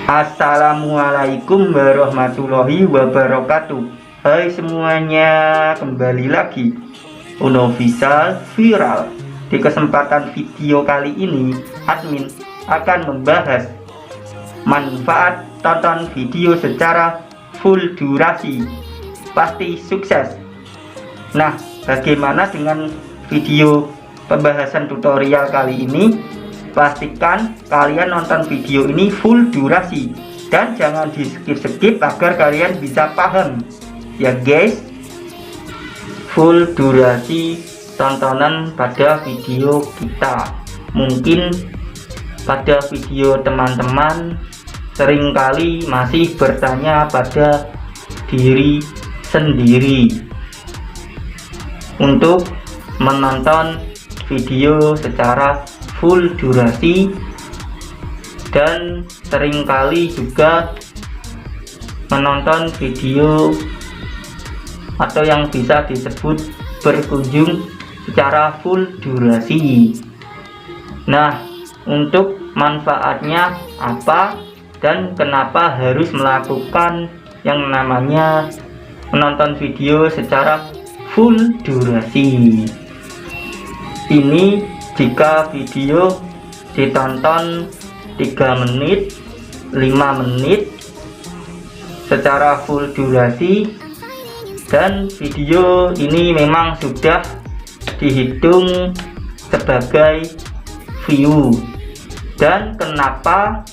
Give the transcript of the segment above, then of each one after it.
Assalamualaikum warahmatullahi wabarakatuh. Hai semuanya, kembali lagi Unovisa Viral. Di kesempatan video kali ini, admin akan membahas manfaat tonton video secara full durasi. Pasti sukses. Nah, bagaimana dengan video pembahasan tutorial kali ini? Pastikan kalian nonton video ini full durasi dan jangan di skip agar kalian bisa paham ya guys. Full durasi tontonan pada video kita. Mungkin pada video teman-teman seringkali masih bertanya pada diri sendiri untuk menonton video secara full durasi, dan seringkali juga menonton video atau yang bisa disebut berkunjung secara full durasi. Nah, untuk manfaatnya apa dan kenapa harus melakukan yang namanya menonton video secara full durasi ini? Jika video ditonton 3 menit 5 menit secara full durasi, dan video ini memang sudah dihitung sebagai view. Dan kenapa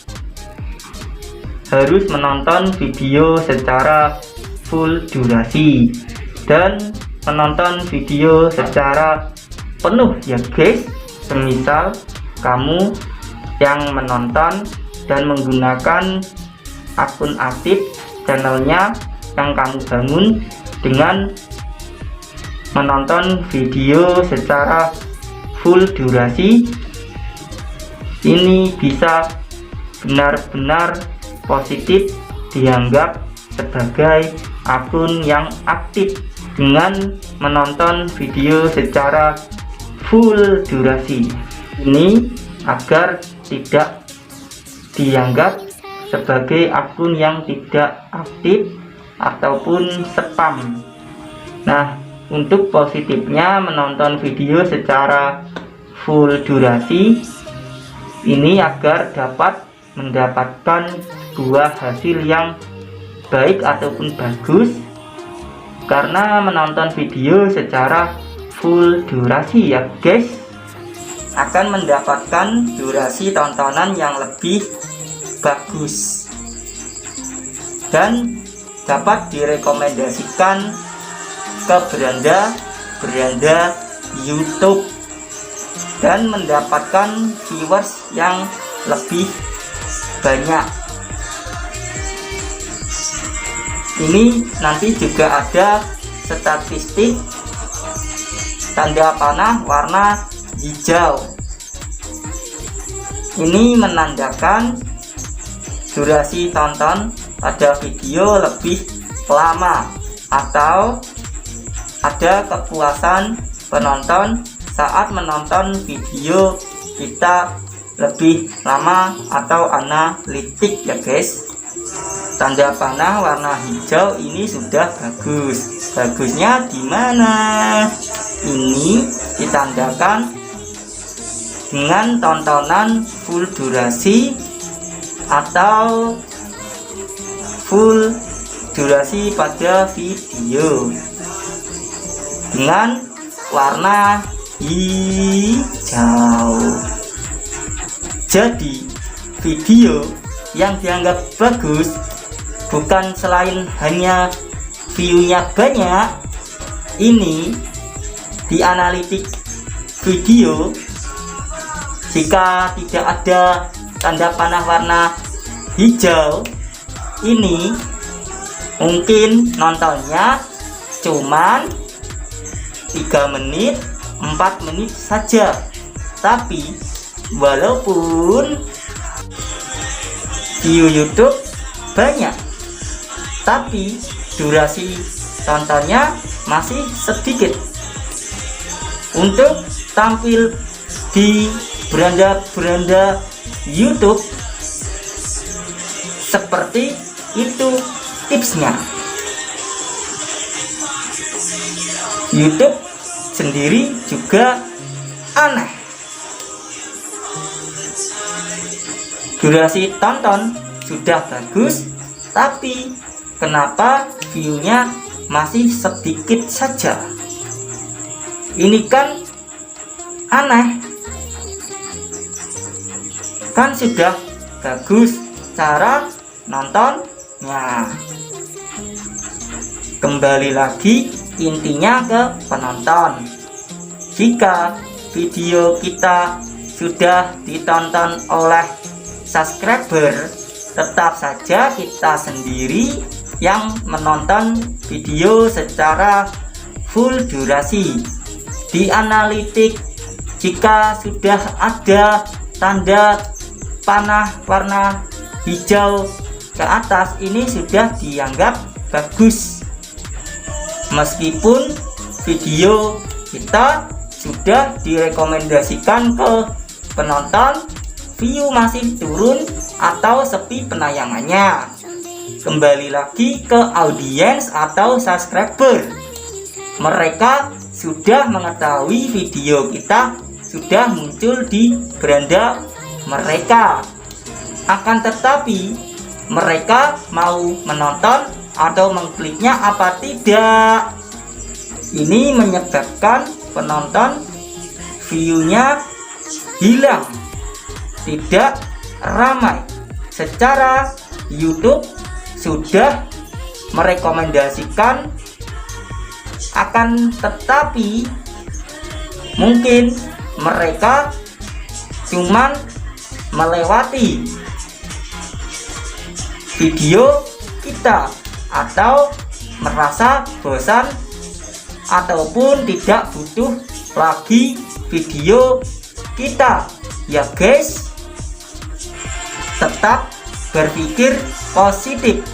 harus menonton video secara full durasi dan menonton video secara penuh ya guys? Semisal kamu yang menonton dan menggunakan akun aktif channelnya yang kamu bangun dengan menonton video secara full durasi, ini bisa benar-benar positif dianggap sebagai akun yang aktif dengan menonton video secara full durasi ini, agar tidak dianggap sebagai akun yang tidak aktif ataupun spam. Nah, untuk positifnya menonton video secara full durasi ini agar dapat mendapatkan sebuah hasil yang baik ataupun bagus, karena menonton video secara full durasi ya guys akan mendapatkan durasi tontonan yang lebih bagus dan dapat direkomendasikan ke beranda YouTube dan mendapatkan viewers yang lebih banyak. Ini nanti juga ada statistik tanda panah warna hijau. Ini menandakan durasi tonton pada video lebih lama atau ada kepuasan penonton saat menonton video kita lebih lama atau analitik ya guys. Tanda panah warna hijau ini sudah bagus. Bagusnya di mana? Ini ditandakan dengan tontonan full durasi atau full durasi pada video dengan warna hijau. Jadi video yang dianggap bagus bukan selain hanya view-nya banyak. Ini di analitik video, jika tidak ada tanda panah warna hijau ini, mungkin nontonnya cuman 3 menit 4 menit saja. Tapi walaupun view YouTube banyak, tapi durasi tontonnya masih sedikit. Untuk tampil di beranda-beranda YouTube Seperti itu tipsnya. YouTube sendiri juga aneh. Durasi tonton sudah bagus, tapi kenapa view-nya masih sedikit saja? Ini kan aneh. Kan sudah bagus cara nontonnya. Kembali lagi intinya ke penonton. Jika video kita sudah ditonton oleh subscriber, tetap saja kita sendiri yang menonton video secara full durasi. Di analitik, jika sudah ada tanda panah warna hijau ke atas, ini sudah dianggap bagus. Meskipun video kita sudah direkomendasikan ke penonton, view masih turun atau sepi penayangannya. Kembali lagi ke audiens atau subscriber. Mereka sudah mengetahui video kita sudah muncul di beranda mereka. Akan tetapi mereka mau menonton atau mengkliknya apa tidak. Ini menyebabkan penonton view-nya hilang, tidak ramai. Secara YouTube sudah merekomendasikan, akan tetapi mungkin mereka cuman melewati video kita atau merasa bosan ataupun tidak butuh lagi video kita. Ya guys, tetap berpikir positif.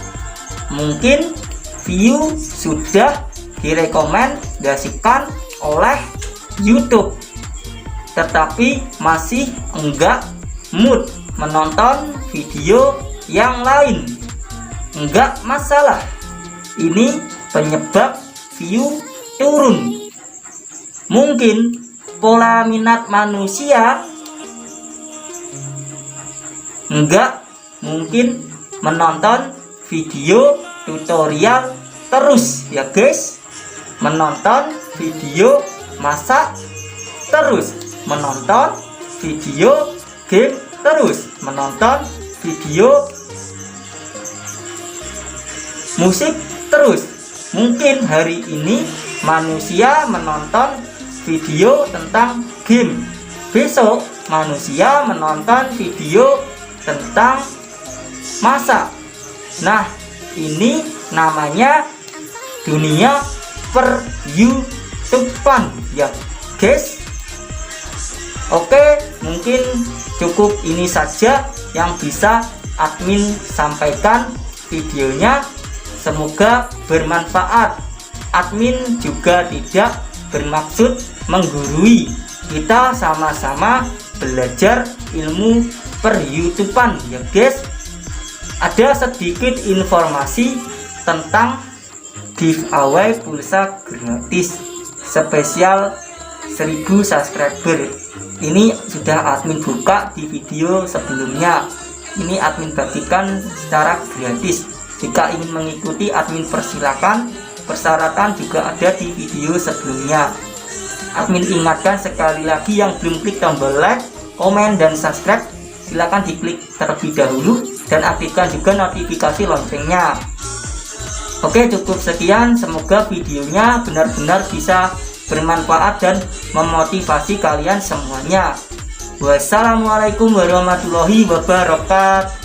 Mungkin view sudah direkomendasikan oleh YouTube, tetapi masih enggak mood menonton video yang lain. Enggak masalah, ini penyebab view turun. Mungkin pola minat manusia enggak mungkin menonton video tutorial terus ya guys, menonton video masak terus, menonton video game terus, menonton video musik terus. Mungkin hari ini manusia menonton video tentang game, besok manusia menonton video tentang masak. Nah, ini namanya dunia per YouTubean ya guys. Oke, mungkin cukup ini saja yang bisa admin sampaikan videonya. Semoga bermanfaat. Admin juga tidak bermaksud menggurui. Kita sama-sama belajar ilmu per YouTubean ya guys. Ada sedikit informasi tentang giveaway pulsa gratis spesial 1000 subscriber. Ini sudah admin buka di video sebelumnya. Ini admin bagikan secara gratis. Jika ingin mengikuti, admin persilakan. Persyaratan juga ada di video sebelumnya. Admin ingatkan sekali lagi, yang belum klik tombol like, komen, dan subscribe, silakan diklik terlebih dahulu dan aktifkan juga notifikasi loncengnya. Oke, cukup sekian. Semoga videonya benar-benar bisa bermanfaat dan memotivasi kalian semuanya. Wassalamualaikum warahmatullahi wabarakatuh.